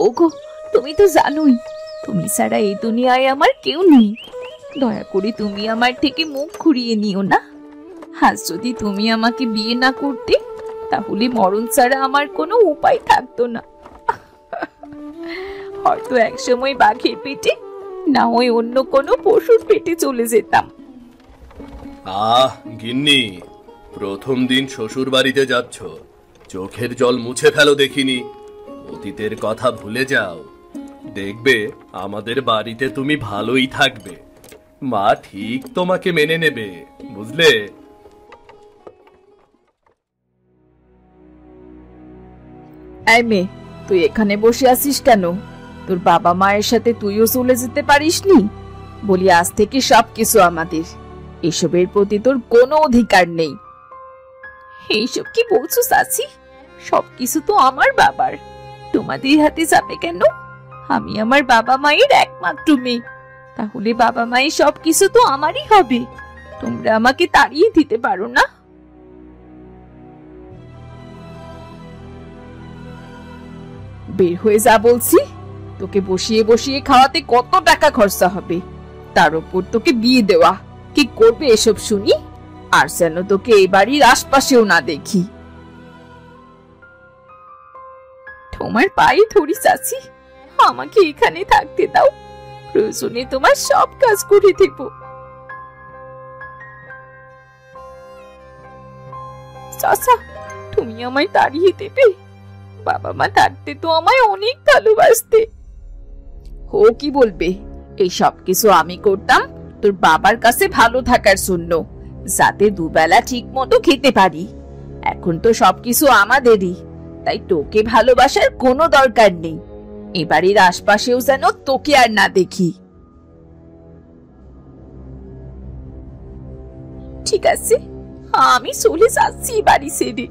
ওগো, তুমি তো জানোই তুমি ছাড়া এই দুনিয়ায় আমার কেউ নেই। দয়া করে তুমি আমার থেকে মুখ ঘুরিয়ে নিও না। আজ যদি তুমি আমাকে বিয়ে না করতে, তাহলে মরণ ছাড়া আমার কোনো উপায় থাকতো না। হয়তো একসময় বাঘের পেটে, না হয় অন্য কোনো পশুর পেটে চলে যেতাম। গিন্নি, প্রথম দিন শ্বশুর বাড়িতে যাচ্ছ, চোখের জল মুছে ফেলো দেখিনি। অতীতের কথা ভুলে যাও, দেখবে আমাদের বাড়িতে তুমি ভালোই থাকবে। মা ঠিক তোমাকে মেনে নেবে, বুঝলে? এই মেয়ে, তুই এখানে বসে আছিস কেন? তোর বাবা মায়ের সাথে তুইও চলে যেতে পারিসনি? বলি, আজ থেকে সবকিছু আমাদের, এসবের প্রতি তোর কোনো অধিকার নেই। এইসব কি বলছো চাচি? সবকিছু তো আমার বাবার, তোমাদের হাতে যাবে কেন? আমি আমার বাবা মায়ের একমাত্র মেয়ে, তাহলে বাবা মায়ের সবকিছু তো আমারই হবে। তোমরা আমাকে তাড়িয়ে দিতে পারো না? বের হয়ে যা বলছি। তোকে বসিয়ে বসিয়ে খাওয়াতে কত টাকা খরচা হবে, তার উপর তোকে বিয়ে দেওয়া। কি করবে এসব শুনি? আর যেন তোকে এই বাড়ির আশপাশেও না দেখি। তোমার পায়ে ধরি চাচি, আমাকে এখানে থাকতে দাও। প্রয়োজনে তোমার সব কাজ করে দেব। চাচা, তুমি আমায় তাড়িয়ে দেবে? বাবা মা থাকতে তো আমায় অনেক ভালোবাসতে। ও কি বলবে? এই সব কিছু আমি করতাম তোর বাবার কাছে ভালো থাকার জন্য, যাতে দুবেলা ঠিক মতো খেতে পারি। এখন তো সবকিছু আমাদেরই, তাই তোকে ভালোবাসার কোনো দরকার নেই। এ বাড়ির আশপাশেও যেন তোকে আর না দেখি। ঠিক আছে, আমি চলে যাচ্ছি বাড়ি ছেড়ে।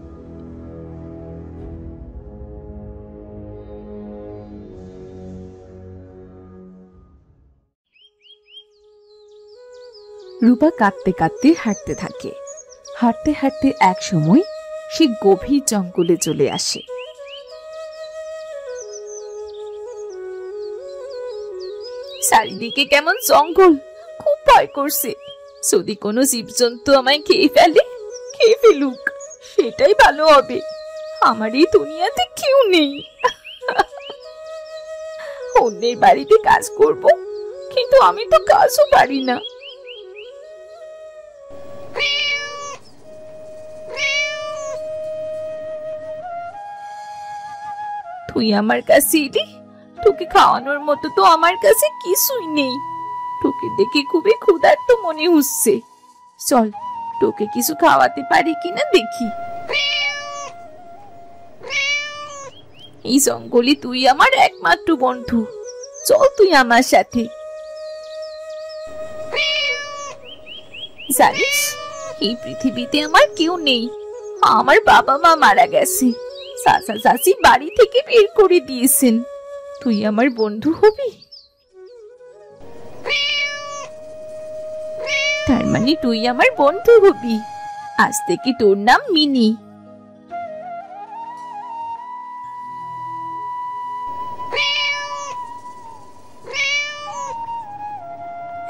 রূপা কাঁদতে কাঁদতে হাঁটতে থাকে। হাঁটতে হাঁটতে এক সময় সে গভীর জঙ্গলে চলে আসে। চারিদিকে কেমন জঙ্গল, খুব ভয় করছে। যদি কোনো জীবজন্তু আমায় খেয়ে ফেলুক, সেটাই ভালো হবে। আমার এই দুনিয়াতে কেউ নেই। অন্যের বাড়িতে কাজ করব, কিন্তু আমি তো কাজও পারি না। তুই আমার কাছে এলি, তোকে খাওয়ানোর মতো তো আমার কাছে কিছুই নেই। তোকে দেখে খুবই ক্ষুধার্ত মনে হচ্ছে। চল, তোকে কিছু খাওয়াতে পারি কিনা দেখি। এই জঙ্গলে তুই আমার একমাত্র বন্ধু, চল তুই আমার সাথে। জানিস, এই পৃথিবীতে আমার কেউ নেই। আমার বাবা মা মারা গেছে, চাচা চাচি বাড়ি থেকে বের করে দিয়েছেন। তুই আমার বন্ধু হবি? তার মানে তুই আমার বন্ধু হবি। আজ থেকে তোর নাম মিনি।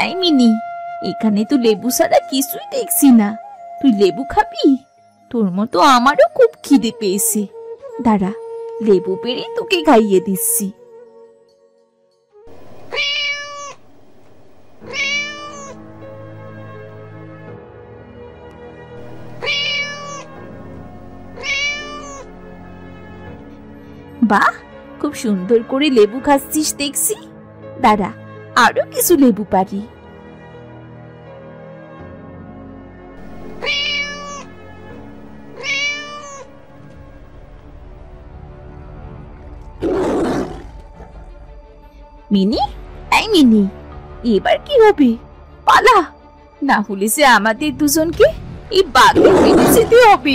এই মিনি, এখানে তো লেবু ছাড়া কিছুই দেখছি না। তুই লেবু খাবি? তোর মতো আমারও খুব খিদে পেয়েছে। দাঁড়া, লেবু পেড়ে তোকে খাইয়ে দিচ্ছি। বাহ, খুব সুন্দর করে লেবু খাচ্ছিস দেখছি। দাঁড়া, আরো কিছু লেবু পারি। মিনি, এই মিনি, এবার কি হবে? পালা, না হলে যে আমাদের দুজনকে এই বাঘে পেটে যেতে হবে।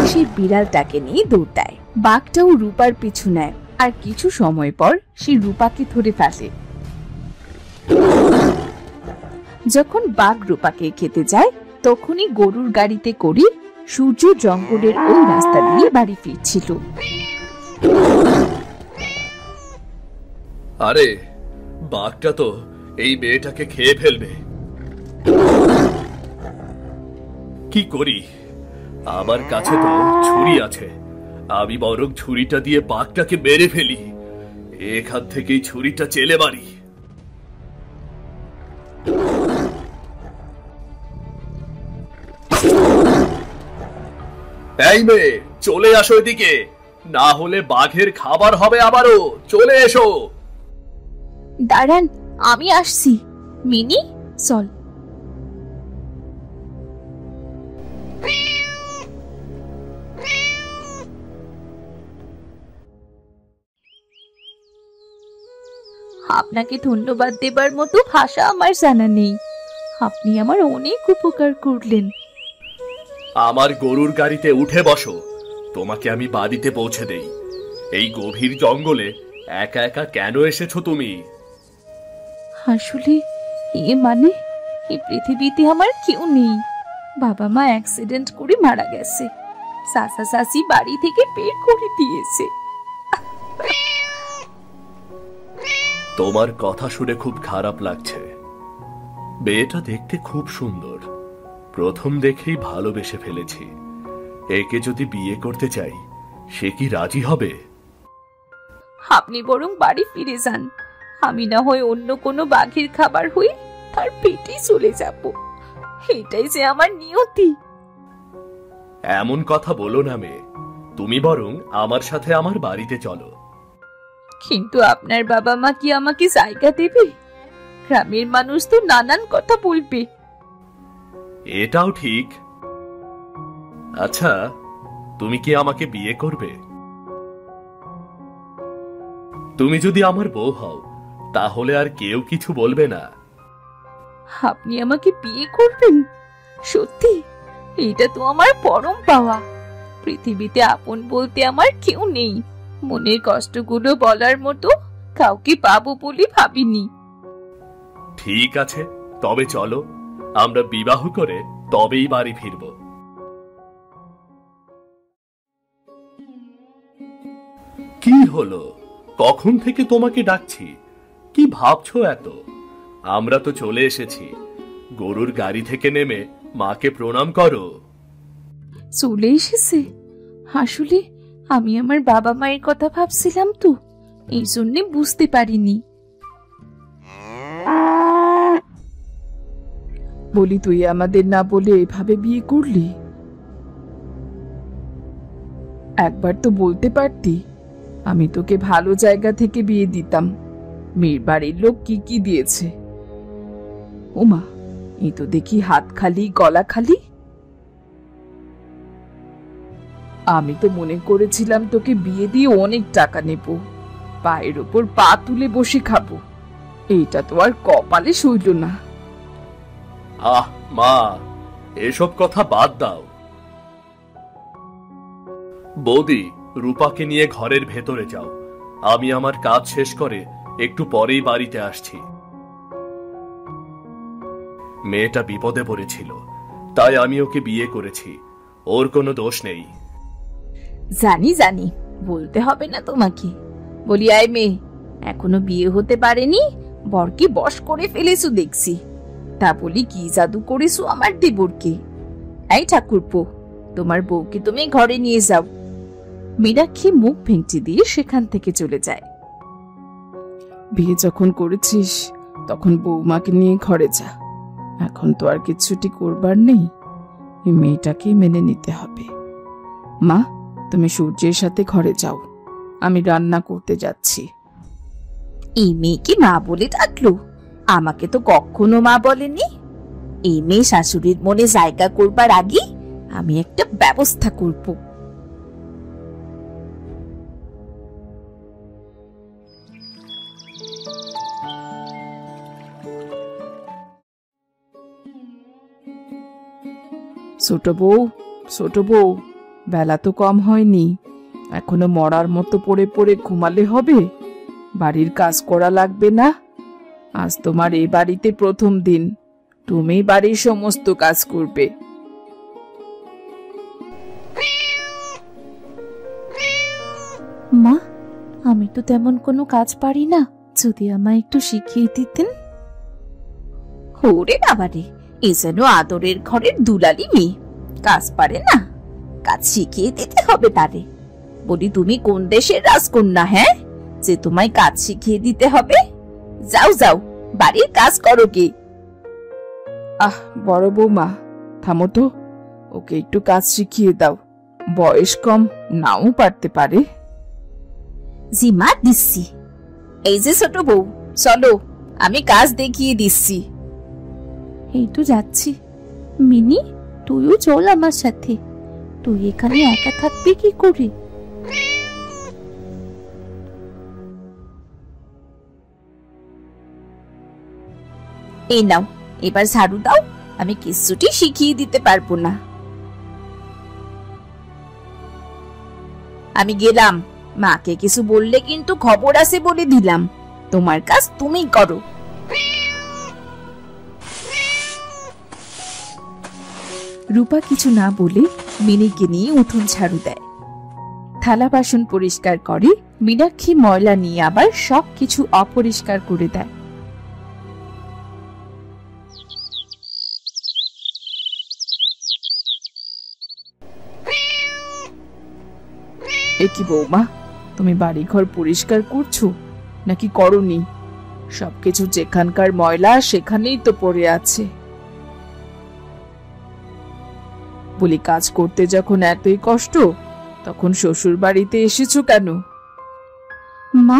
সে বিড়ালটাকে নিয়ে দৌড়ায়। বাঘটাও রূপার পিছু নেয়, আর কিছু সময় পর সে রূপাকে ধরে ফেলে। যখন বাঘ রূপাকে খেতে যায়, তখনই গরুর গাড়িতে করে সূর্য জঙ্গলের ওই রাস্তা দিয়ে বাড়ি ফিরছিল। আরে, বাঘটা তো এই মেয়েটাকে খেয়ে ফেলবে। কি করি? আমার কাছে তো ছুরি আছে, আমি বরং ছুরিটা দিয়ে বাঘটাকে মেরে ফেলি। এখান থেকেই ছুরিটা চেলে মারি। এই মেয়ে, চলে আসো এদিকে, না হলে বাঘের খাবার হবে আবারও। চলে এসো। দাঁড়ান, আমি আসছি। মিনি, চল। আপনাকে ধন্যবাদ দেবার মতো ভাষা আমার জানা নেই। আপনি আমার অনেক উপকার করলেন। আমার গরুর গাড়িতে উঠে বসো, তোমাকে আমি বাড়িতে পৌঁছে দেই। এই গভীর জঙ্গলে একা একা কেন এসেছো তুমি? আসলে এই পৃথিবীতে আমার কেউ নেই। বাবা মা অ্যাক্সিডেন্ট করে মারা গেছে। চাচা চাচি বাড়ি থেকে বের করে দিয়েছে। তোমার কথা শুনে খুব খারাপ লাগছে। মেয়েটা দেখতে খুব সুন্দর, প্রথম দেখেই ভালোবেসে ফেলেছি। একে যদি বিয়ে করতে চাই, সে কি রাজি হবে? আপনি বরং বাড়ি ফিরে যান। আমি না হয় অন্য কোনো বাঘের খাবার হই, তার পেটেই চলে যাব। এটাই যে আমার নিয়তি। এমন কথা বলো না মেয়ে, তুমি বরং আমার সাথে আমার বাড়িতে চলো। কিন্তু আপনার বাবা মা কি আমাকে জায়গা দেবে? গ্রামের মানুষ তো নানান কথা বলবে। এটাও ঠিক। আচ্ছা, তুমি কি আমাকে বিয়ে করবে? তুমি যদি আমার বউ হও, তাহলে আর কেউ কিছু বলবে না। আপনি আমাকে বিয়ে করবেন? সত্যি? এটা তো আমার পরম পাওয়া। পৃথিবীতে আপন বলতে আমার কেউ নেই। মনের কষ্টগুলো বলার মতো কাউকে পাবো বলে ভাবিনি। ঠিক আছে, তবে চলো, আমরা বিবাহ করে তবেই বাড়ি ফিরব। কি হলো? কখন থেকে তোমাকে ডাকছি, কি ভাবছো এত? আমরা তো চলে এসেছি। গরুর গাড়ি থেকে নেমে মাকে প্রণাম করো। চলে এসেছে? আসলে আমি আমার বাবা মায়ের কথা ভাবছিলাম তো, এই জন্যে বুঝতে পারিনি। বলি, তুই আমাদের না বলে এভাবে বিয়ে করলি? একবার তো বলতে পারতি, আমি তোকে ভালো জায়গা থেকে বিয়ে দিতাম। মেয়ের বাড়ির লোক কি কি দিয়েছে। ওমা, এই তো দেখি হাত খালি গলা খালি। আমি তো মনে করেছিলাম তোকে বিয়ে দিয়ে অনেক টাকা নেব, পায়ের ওপর পা তুলে বসে খাবো। এইটা তো আর কপালে সইল না। আহ মা, এসব কথা বাদ দাও। বৌদি, রূপাকে নিয়ে ঘরের ভেতরে যাও। আমি আমার কাজ শেষ করে একটু পরেই বাড়িতে আসছি। মেয়েটা বিপদে পড়েছিল, তাই আমি ওকে বিয়ে করেছি। ওর কোনো দোষ নেই। জানি জানি, বলতে হবে না তোমাকে। বলি, আয় মেয়ে, এখনো বিয়ে হতে পারেনি, বরকে বশ করে ফেলেছো দেখছি। তা বলি, কি জাদু করেছো আমার দেবরকে? এই ঠাকুরপো, তোমার বউকে তুমি ঘরে নিয়ে যাও। মীনাক্ষী মুখ ভেঙচি দিয়ে সেখান থেকে চলে যায়। বিয়ে যখন করেছিস, তখন বৌমাকে নিয়ে ঘরে যা। এখন তো আর কিছুটি করবার নেই, এই মেয়েটাকে মেনে নিতে হবে। মা, তুমি সূর্যের সাথে ঘরে যাও, আমি রান্না করতে যাচ্ছি। এই মেয়ে কি মা বলে ডাকলো? আমাকে তো কখনো মা বলেনি। এই মেয়ে শাশুড়ির মনে জায়গা করবার আগে আমি একটা ব্যবস্থা করব। ছোট বউ, ছোট বউ, বেলা তো কম হয়নি, এখনো মরার মতো পড়ে পড়ে ঘুমালে হবে? বাড়ির কাজ করা লাগবে না? আজ তোমার এই বাড়িতে প্রথম দিন, তুমি বাড়ির সমস্ত কাজ করবে। তো তেমন কোনো কাজ পারি না, যদি আমায় একটু শিখিয়ে দিতেন। ওরে বাবারে, এ যেন আদরের ঘরের দুলালি মেয়ে, কাজ পারে না, কাজ শিখিয়ে দিতে হবে তারে। বলি তুমি কোন দেশের রাজকন্যা, হ্যাঁ, যে তোমায় কাজ শিখিয়ে দিতে হবে? যাও যাও, বাড়ির কাজ করো গে। বড় বৌমা, থামো তো, ওকে একটু কাজ শিখিয়ে দাও, বয়স কম, নাও পারতে পারে। জিমা দিচ্ছি। এই যে ছোট বউ, চলো, আমি কাজ দেখিয়ে দিচ্ছি। এই তো যাচ্ছি। মিনি, তুইও চল আমার সাথে, তুই এখানে একা থাকবি কি করে? এই নাও, এবার ঝাড়ু দাও, আমি কিছুটি শিখিয়ে দিতে পারবো না। আমি গেলাম, মাকে কিছু বললে কিন্তু খবর আছে বলে দিলাম। তোমার কাজ তুমিই করো। রূপা কিছু না বলে মিনিকে নিয়ে উঠোন ঝাড়ু দেয়, থালা বাসন পরিষ্কার করে। মীনাক্ষী ময়লা নিয়ে আবার সবকিছু অপরিষ্কার করে দেয়। এ কি বৌমা, তুমি বাড়িঘর পরিষ্কার করছো নাকি করনি? সবকিছু যেখানকার ময়লা সেখানেই তো পড়ে আছে। বলি, কাজ করতে যখন এতই কষ্ট, তখন শ্বশুর বাড়িতে এসেছো কেন? মা,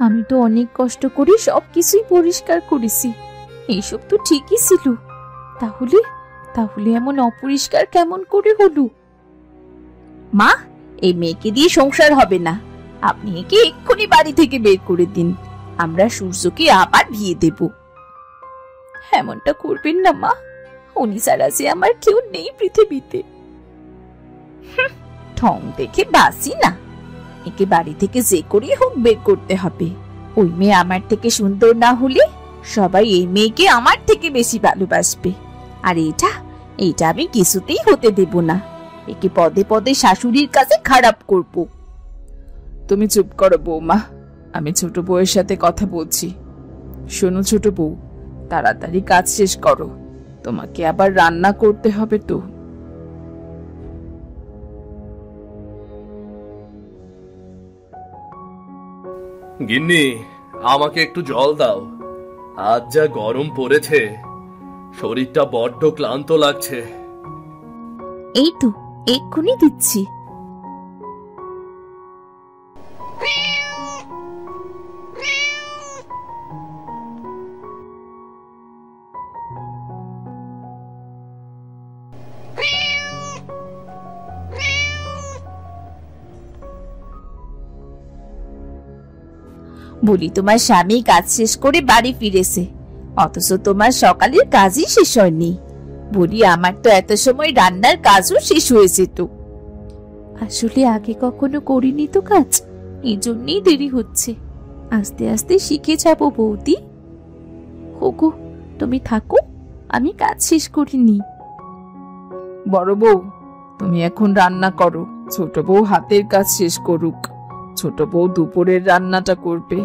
আমি তো অনেক কষ্ট করে সবকিছুই পরিষ্কার করেছি, এইসব তো ঠিকই ছিল, তাহলে তাহলে এমন অপরিষ্কার কেমন করে হলো? মা, এই মেয়েকে দিয়ে সংসার হবে না, আপনি একে এক্ষুনি বাড়ি থেকে বের করে দিন, আমরা সূর্যকে আবার বিয়ে দেব। এমনটা করবেন না মা, উনি ছাড়া যে আমার কেউ নেই পৃথিবীতে। ঠং দেখে বাসি না, একে বাড়ি থেকে যে করে হোক বের করতে হবে। ওই মেয়ে আমার থেকে সুন্দর না হলে সবাই এই মেয়েকে আমার থেকে বেশি ভালোবাসবে, আর এইটা আমি কিছুতেই হতে দেব না। একে পদে পদে শাশুড়ির কাছে খারাপ করব। তুমি চুপ করো বৌমা, আমি ছোট বউয়ের সাথে কথা বলছি। শোনো ছোট বউ, তাড়াতাড়ি কাজ শেষ করো, তোমাকে আবার রান্না করতে হবে তো। গিন্নি, আমাকে একটু জল দাও, আজ যা গরম পড়েছে, শরীরটা বড্ড ক্লান্ত লাগছে। এই তো এক্ষুনি দিচ্ছি। বলি, তোমার স্বামী কাজ শেষ করে বাড়ি ফিরেছে, অথচ তোমার সকালের কাজই শেষ হয়নি। বলি, আমার তো এত সময় রান্নার কাজও শেষ হয়েছে তো। আসলে আগে কখনো করিনি তো কাজ, এই জন্যই দেরি হচ্ছে, আস্তে আস্তে শিখে যাব বৌদি। হোগো, তুমি থাকো, আমি কাজ শেষ করিনি। বড় বউ, তুমি এখন রান্না করো, ছোট বউ হাতের কাজ শেষ করুক, ছোট বউ দুপুরের রান্নাটা করবে।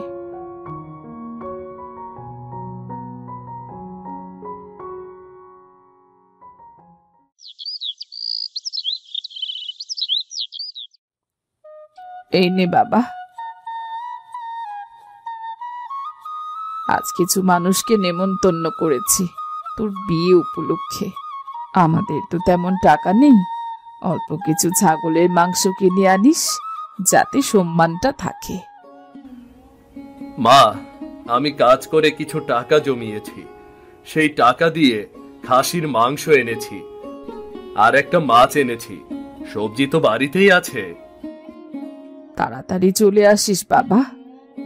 এই নে বাবা, আজ কিছু মানুষকে নেমন্তন্ন করেছি তোর বিয়ে উপলক্ষে। আমাদের তো তেমন টাকা নেই, অল্প কিছু ছাগলের মাংস কিনে আনিস, যাতে সম্মানটা থাকে। মা, আমি কাজ করে কিছু টাকা জমিয়েছি, সেই টাকা দিয়ে খাসির মাংস এনেছি, আর একটা মাছ এনেছি, সবজি তো বাড়িতেই আছে। তাড়াতাড়ি চলে আসিস বাবা,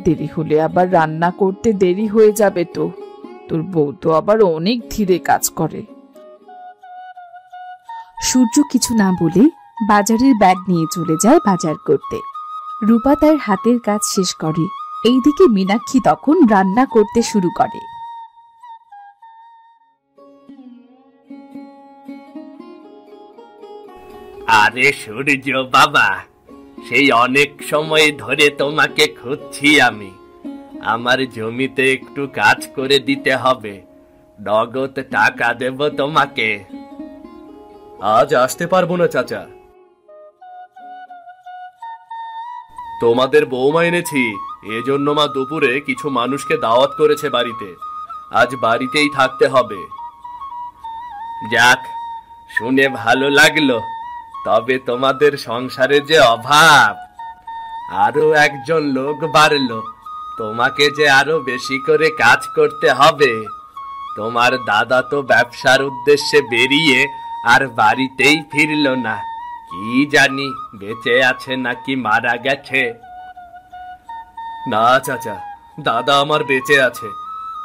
দেরি হলে আবার রান্না করতে দেরি হয়ে যাবে তো। তোর বউ তো আবার অনেক ধীরে কাজ করে। সূর্য কিছু না বলে বাজারের ব্যাগ নিয়ে চলে যায় বাজার করতে। রূপা তার হাতের কাজ শেষ করে, এইদিকে মীনাক্ষী তখন রান্না করতে শুরু করে। আরে সূর্য বাবা, সেই অনেক সময় ধরে তোমাকে খুঁজছি আমি। আমার জমিতে একটু কাজ করে দিতে হবে, নগদ টাকা দেব তোমাকে। আজ আসতে পারবো না চাচা, তোমাদের বৌমা এনেছি, এজন্য মা দুপুরে কিছু মানুষকে দাওয়াত করেছে বাড়িতে, আজ বাড়িতেই থাকতে হবে। যাক, শুনে ভালো লাগলো। তবে তোমাদের সংসারে যে অভাব, আরো একজন লোক বাড়লো, তোমাকে যে আরো বেশি করে কাজ করতে হবে। তোমার দাদা তো ব্যবসার উদ্দেশ্যে বেরিয়ে আর বাড়িতেই ফিরল না, কি জানি বেঁচে আছে নাকি মারা গেছে। না চাচা, দাদা আমার বেঁচে আছে।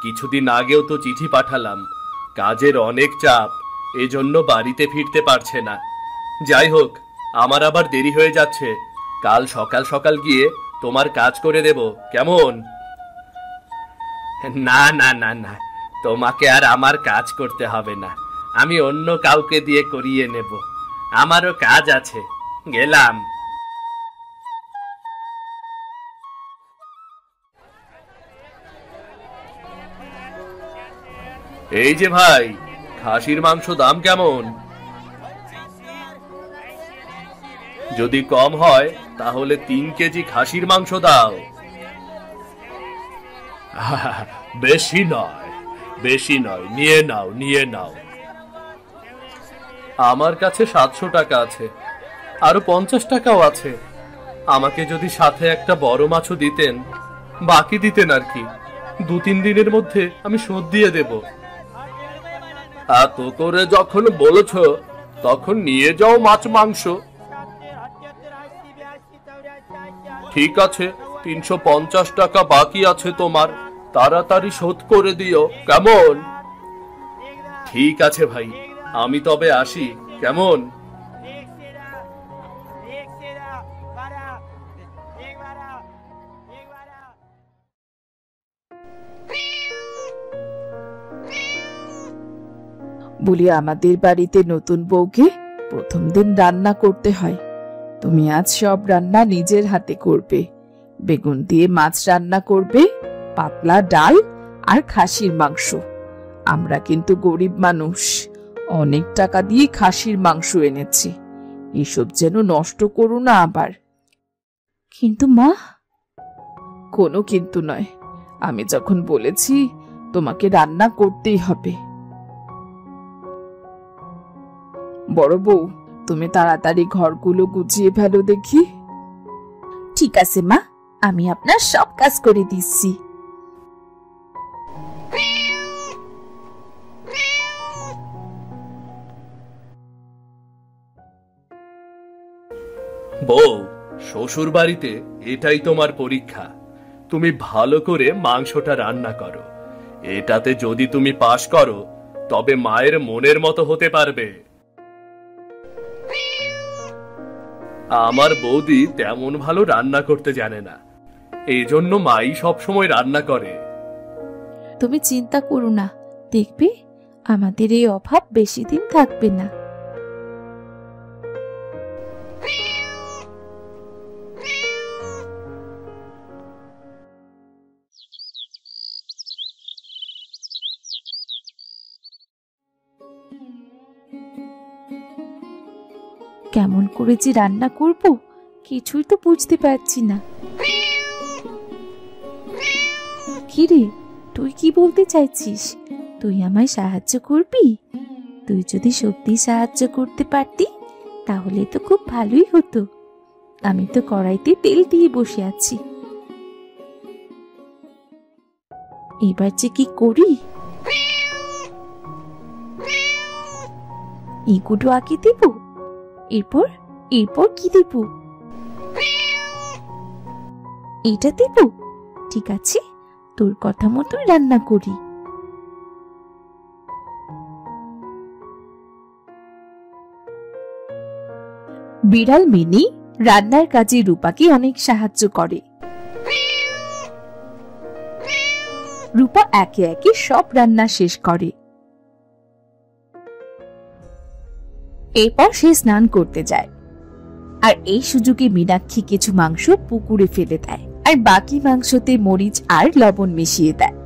কিছুদিন আগেও তো চিঠি পাঠালাম, কাজের অনেক চাপ, এজন্য বাড়িতে ফিরতে পারছে না। যাই হোক, আমার আবার দেরি হয়ে যাচ্ছে, কাল সকাল সকাল গিয়ে তোমার কাজ করে দেব, কেমন? না না না না, তোমাকে আর আমার কাজ করতে হবে না, আমি অন্য কাউকে দিয়ে করিয়ে নেব। আমারও কাজ আছে, গেলাম। এই যে ভাই, খাসির মাংস দাম কেমন? যদি কম হয় তাহলে 3 কেজি খাসির মাংস দাও। বেশি নয়, বেশি নয়, নিয়ে নাও, নিয়ে নাও। আমার কাছে 700 টাকা আছে, আরো 50 টাকাও আছে। আমাকে যদি সাথে একটা বড় মাছও দিতেন, বাকি দিতেন আর কি, 2-3 দিনের মধ্যে আমি শোধ দিয়ে দেব। এত করে যখন বলেছ, তখন নিয়ে যাও মাছ মাংস। ঠিক আছে, 350 টাকা বাকি আছে তোমার, তাড়াতাড়ি শোধ করে দিও, কেমন? ঠিক আছে ভাই, আমি তবে আসি, কেমন? বলি, আমাদের বাড়িতে নতুন বউকে প্রথম দিন রান্না করতে হয়। তুমি আজ সব রান্না নিজের হাতে করবে। বেগুন দিয়ে মাছ রান্না করবে, পাতলা ডাল আর খাসির মাংস। আমরা কিন্তু গরিব মানুষ, অনেক টাকা দিয়ে খাসির মাংস এনেছি, এসব যেন নষ্ট করো না আবার। কিন্তু মা। কোনো কিন্তু নয়, আমি যখন বলেছি তোমাকে রান্না করতেই হবে। বড় বউ, তুমি তাড়াতাড়ি ঘরগুলো গুছিয়ে ফেলো দেখি। ঠিক আছে মা, আমি আপনার সব কাজ করে দিচ্ছি। বউ, শ্বশুর বাড়িতে এটাই তোমার পরীক্ষা। তুমি ভালো করে মাংসটা রান্না করো, এটাতে যদি তুমি পাশ করো তবে মায়ের মনের মতো হতে পারবে। আমার বৌদি তেমন ভালো রান্না করতে জানে না, এই জন্য মাই সবসময় রান্না করে। তুমি চিন্তা করো না, দেখবে আমাদের এই অভাব বেশি দিন থাকবে না। কেমন করে যে রান্না করব কিছুই তো বুঝতে পারছি না। কি রে, তুই কি বলতে চাইছিস? তুই আমায় সাহায্য করবি? তুই যদি সত্যি সাহায্য করতে পারতি তাহলে তো খুব ভালোই হতো। আমি তো কড়াইতে তেল দিয়ে বসে আছি, এবার যে কি করি? এগুলো আগে দেব, এরপর এরপর কি দেব? এটা দেব? ঠিক আছে, তোর কথা মতো রান্না করি। বিড়াল মিনি রান্নার কাজে রূপাকে অনেক সাহায্য করে। রূপা একে একে সব রান্না শেষ করে। এরপর সে স্নান করতে যায়। আর এই সুযোগে মীনাক্ষী কিছু মাংস পুকুরে ফেলে দেয় আর বাকি মাংসতে মরিচ আর লবণ মিশিয়ে দেয়।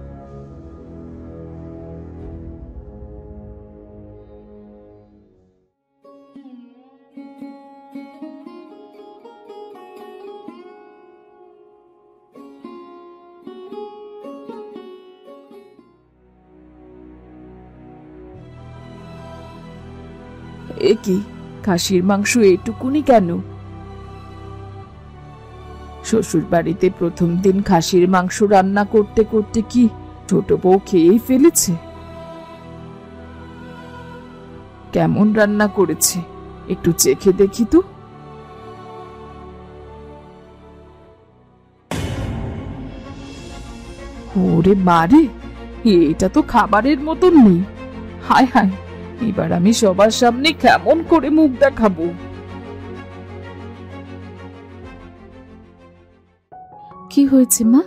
এ কি, খাসির মাংস এটুকুনি কেন? শ্বশুর বাড়িতে প্রথম দিন খাসির মাংস রান্না করতে করতে কি ছোট বউ খেয়েই ফেলেছে? কেমন রান্না করেছে একটু চেখে দেখি তো। ওরে মারে, এটা তো খাবারের মতন নেই। হায় হায়, এবার আমি সবার সামনে কেমন করে মুখ দেখাবো? কি হয়েছে মা,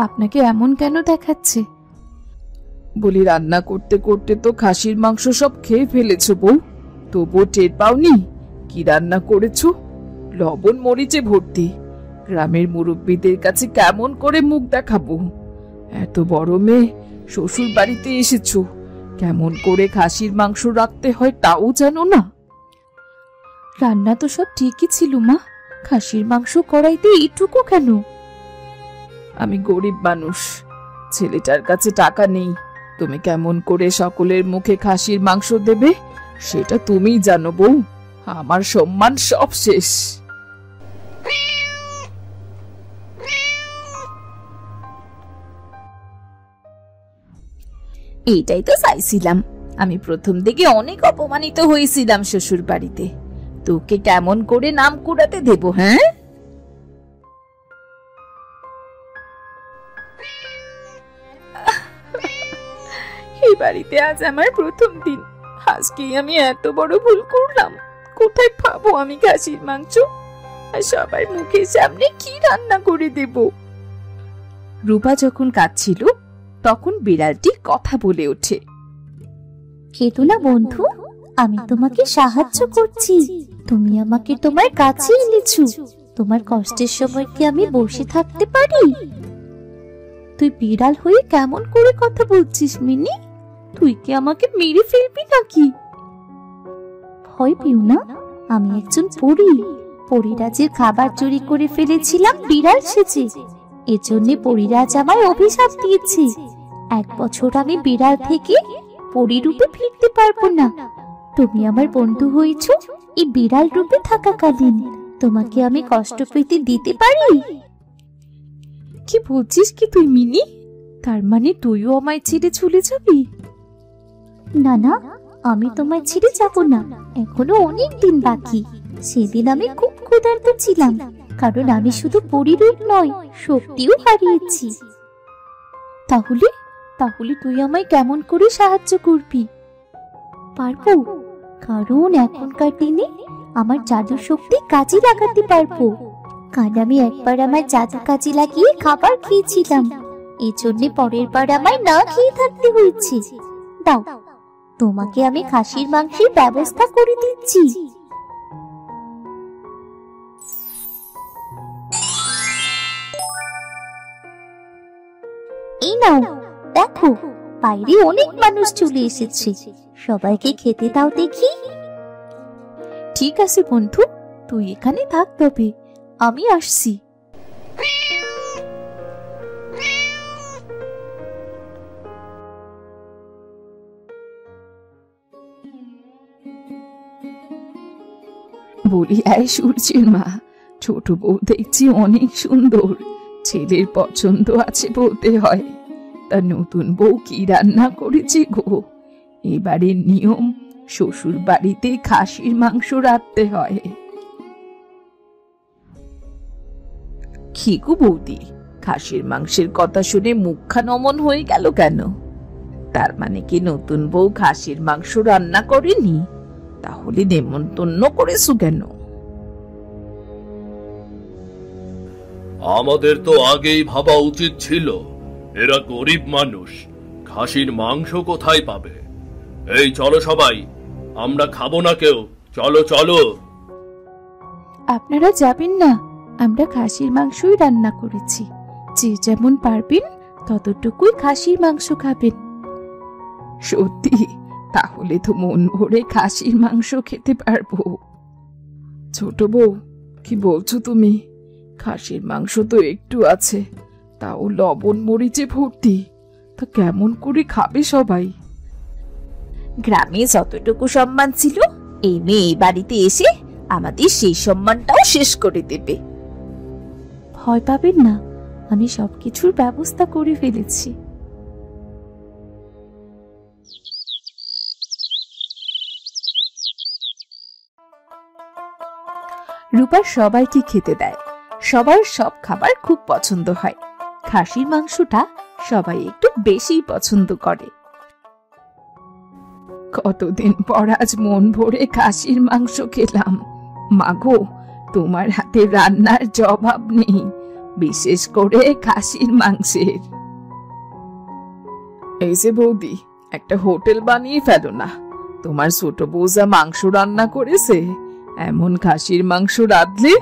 আপনাকে এমন কেন দেখাচ্ছে? বলি, রান্না করতে করতে তো খাসির মাংস সব খেয়ে ফেলেছো বউ, তবুও টের পাওনি কি রান্না করেছো? লবণ মরিচে ভর্তি। গ্রামের মুরব্বীদের কাছে কেমন করে মুখ দেখাবো? এত বড় মেয়ে, শ্বশুর বাড়িতে এসেছো, কেমন করে খাসির মাংস রাখতে হয় তাও জানো না? রান্না তো সব ঠিকই ছিল মা, খাসির মাংস কড়াইতে এইটুকু কেন? আমি গরিব মানুষ, ছেলেটার কাছে টাকা নেই। তুমি কেমন করে সকলের মুখে খাসির মাংস দেবে সেটা তুমিই জানো বউ। আমার সম্মান সব শেষ। এইটাই তো চাইছিলাম। আমি প্রথম দিকে অনেক অপমানিত হয়েছিলাম শ্বশুর বাড়িতে। তোকে কেমন করে নাম কুড়াতে দেব? হ্যাঁ, এই বাড়িতে আজ আমার প্রথম দিন। আজকেই আমি এত বড় ভুল করলাম। কোথায় পাবো আমি খাসির মাংস? আর সবার মুখের সামনে কি রান্না করে দেব? রূপা যখন কাঁদছিল তখন বিড়ালটি কথা বলে ওঠে। কেঁদো না বন্ধু, আমি তোমাকে সাহায্য করছি। তুমি আমাকে তোমার কাছে এনেছো। তোমার কষ্টের সময় কি আমি বসে থাকতে পারি? তুই বিড়াল হয়ে কেমন করে কথা বলছিস মিনি? তুই কি আমাকে মেরে ফেলবি নাকি? ভয় পেও না, আমি একজন পরী। পরীরাজের খাবার চুরি করে ফেলেছিলাম বিড়াল সেজে। এজন্য পরীরাজ আমায় অভিশাপ দিয়েছে। 1 বছর আমি বিড়াল থেকে পরী রূপে ফিরতে পারবো না। তুমি আমার বন্ধু হয়েছো এই বিড়াল রূপে থাকাকালীন। তোমাকে আমি কষ্ট পেতে দিতে পারি? কি বলছিস কি তুই মিনি? তার মানে তুইও আমায় ছেড়ে চলে যাবি? না না, আমি তোমায় ছেড়ে যাব না। এখনো অনেক দিন বাকি। সেদিন আমি খুব ক্ষুধার্ত ছিলাম, কারণ আমি শুধু পরিরূপ নয়, শক্তিও হারিয়েছি। তাহলে তাহলে তুই আমায় কেমন করে সাহায্য করবি? পারবো, কারণ এখনকার দিনে আমার জাদু শক্তি কাজে লাগাতে পারবো। কারণ আমি একবার আমার জাদু কাজে লাগিয়ে খাবার খেয়েছিলাম। এজন্য পরের বার আমায় না খেয়ে থাকতে হয়েছে। দাও, তোমাকে আমি খাসির মাংসের ব্যবস্থা করে দিচ্ছি। এই নাও, দেখো বাইরে অনেক মানুষ চলে এসেছে। সবাইকে খেতে দাও দেখি। ঠিক আছে বন্ধু, তুই এখানে থাক, তবে আমি আসছি। বলি, এই সূর্যের মা, ছোট বউ দেখছি অনেক সুন্দর। ছেলের পছন্দ আছে বলতে হয়। তা নতুন বউ কি রান্না করেছে গো? এবারের নিয়ম, শ্বশুর বাড়িতে খাসির মাংস রাখতে হয়। কি গো বৌদি, খাসির মাংসের কথা শুনে মুখখান অমন হয়ে গেল কেন? তার মানে কি নতুন বউ খাসির মাংস রান্না করেনি? তাহলে নেমন্তন্ন করেছো কেন? আমাদের তো আগেই ভাবা উচিত ছিল, এরা গরিব মানুষ, খাসির মাংস কোথায় পাবে? এই চলো সবাই, আমরা খাবো না কেউ, চলো চলো। আপনারা যাবেন না, আমরা খাসির মাংসই রান্না করেছি। যে যেমন পারবেন ততটুকুই খাসির মাংস খাবেন। সত্যি? তাহলে তো মন ভরে খাসির মাংস খেতে পারবো। ছোট বউ, কি বলছো তুমি? খাসির মাংস তো একটু আছে, তাও লবণ মরিচে ভর্তি। তা কেমন করে খাবে সবাই? গ্রামে যতটুকু সম্মান ছিল, এই মেয়ে এই বাড়িতে এসে আমাদের সেই সম্মানটাও শেষ করে দেবে। ভয় পাবেন না, আমি সবকিছুর ব্যবস্থা করে ফেলেছি। রূপা সবাইকে খেতে দেয়। সবার সব খাবার খুব পছন্দ হয়। খাসির মাংসটা সবাই একটু বেশিই পছন্দ করে। কতদিন পর আজ মন ভরে খাসির মাংস খেলাম। মাগো, তোমার হাতে রান্নার জবাব নেই, বিশেষ করে খাসির মাংসের। এই যে বৌদি, একটা হোটেল বানিয়ে ফেলো না। তোমার ছোট বৌজা মাংস রান্না করেছে, এমন খাসির মাংস রাঁধলে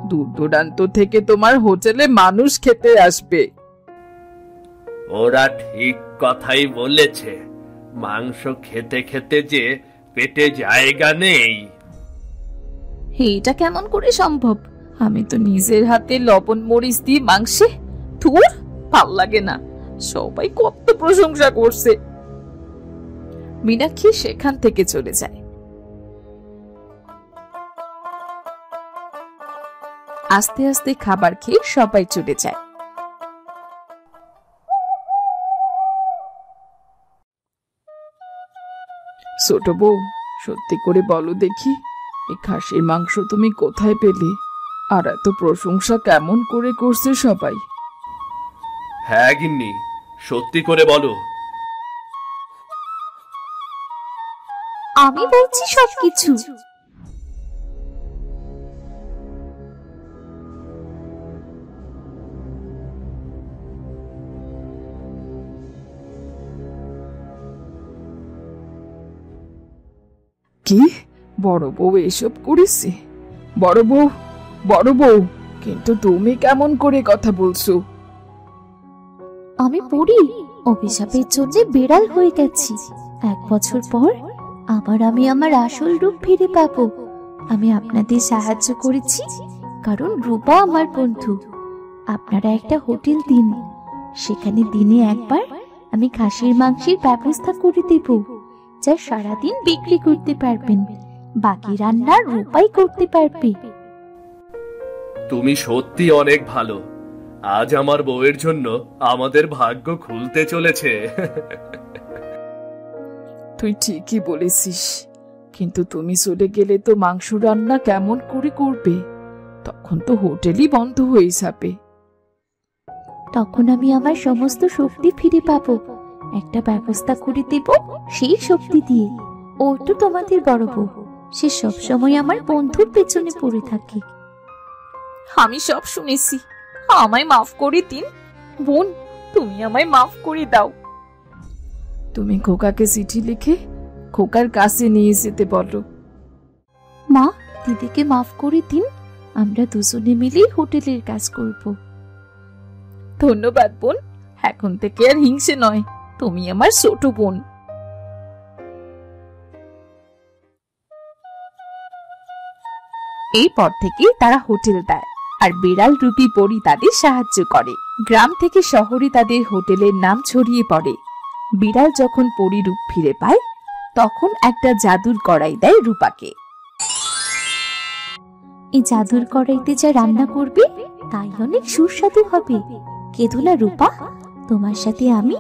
দূর দূরান্ত থেকে তোমার হোটেলে মানুষ খেতে আসবে। ওরা ঠিক কথাই বলেছে, মাংস খেতে খেতে যে পেটে জায়গা নেই। এটা কেমন করে সম্ভব? আমি তো নিজের হাতে লবণ মরিচ দিয়ে মাংসে, ধুর, ভাল লাগে না। সবাই কত প্রশংসা করছে। মীনাক্ষী সেখান থেকে চলে যায়। আস্তে আস্তে খাবার খেয়ে সবাই চলে যায়। ছোট বউ, সত্যি করে বলো দেখি, এই খাসির মাংস তুমি কোথায় পেলে? আর এত প্রশংসা কেমন করে করছে সবাই? হ্যাঁ গিন্নি, সত্যি করে বলো। আমি বলছি সবকিছু। কি বড় বউ এসব করেছে? বড় বউ, বড় বউ, কিন্তু তুমি কেমন করে কথা বলছো? আমি পড়ি অভিশাপের জন্য বিড়াল হয়ে গেছি। 1 বছর পর আবার আমি আমার আসল রূপ ফিরে পাবো। আমি আপনাদের সাহায্য করেছি কারণ রূপা আমার বন্ধু। আপনারা একটা হোটেল দিন, সেখানে দিনে একবার আমি খাসির মাংসের ব্যবস্থা করে দেব, যা সারাদিন বিক্রি করতে পারবেন। বাকি রান্না রূপাই করতে পারবে। তুমি সত্যি অনেক ভালো। আজ আমার বউয়ের জন্য আমাদের ভাগ্য খুলতে চলেছে। তুই ঠিকই বলেছিস, কিন্তু তুমি চলে গেলে তো মাংস রান্না কেমন করে করবে? তখন তো হোটেলই বন্ধ হয়ে যাবে। তখন আমি আমার সমস্ত শক্তি ফিরে পাবো। একটা ব্যবস্থা করে দেব সেই শক্তি দিয়ে। ও তো তোমাদের বড় বউ, সে সবসময় আমার বন্ধুর পেছনে পড়ে থাকে। আমি সব শুনেছি, আমায় মাফ করে দিন। বোন, তুমি আমায় মাফ করে দাও। তুমি খোকাকে চিঠি লিখে খোকার কাছে নিয়ে যেতে বলো। মা, দিদিকে মাফ করে দিন। আমরা দুজনে মিলেই হোটেলের কাজ করব। ধন্যবাদ বোন, এখন থেকে আর হিংসে নয়, তুমি আমার ছোট বোন। এরপর থেকে তারা হোটেল দেয়, আর বিড়াল রূপী পরী তাদের সাহায্য করে। গ্রাম থেকে শহরে তাদের হোটেলের নাম ছড়িয়ে পড়ে। বিড়াল যখন পরী রূপ ফিরে পায়, তখন একটা জাদুর কড়াই দেয় রূপাকে। এই জাদুর কড়াইতে যা রান্না করবে তাই অনেক সুস্বাদু হবে। কেদুলা রূপা, তোমার সাথে আমি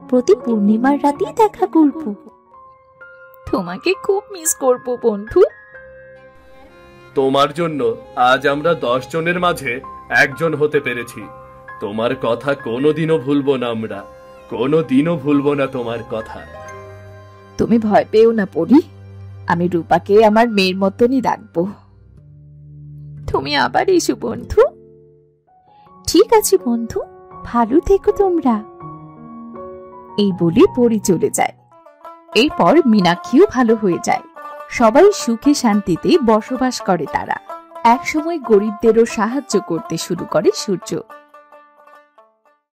প্রতি পূর্ণিমার রাতেই দেখা করব। তোমাকে খুব মিস করব বন্ধু। তোমার জন্য আজ আমরা 10 জনের মাঝে একজন হতে পেরেছি। তোমার কথা কোনোদিনও ভুলবো না, আমরা কোনোদিনও ভুলবো না তোমার কথা। তুমি ভয় পেও না পরি, আমি রূপাকে আমার মেয়ের মতনই রাখবো। তুমি আবার এসো বন্ধু। ঠিক আছে বন্ধু, ভালো থেকো তোমরা। এই বলে পরি চলে যায়। এরপর মীনাক্ষীও ভালো হয়ে যায়। সবাই সুখে শান্তিতে বসবাস করে তারা। একসময় গরিবদেরও সাহায্য করতে শুরু করে সূর্য।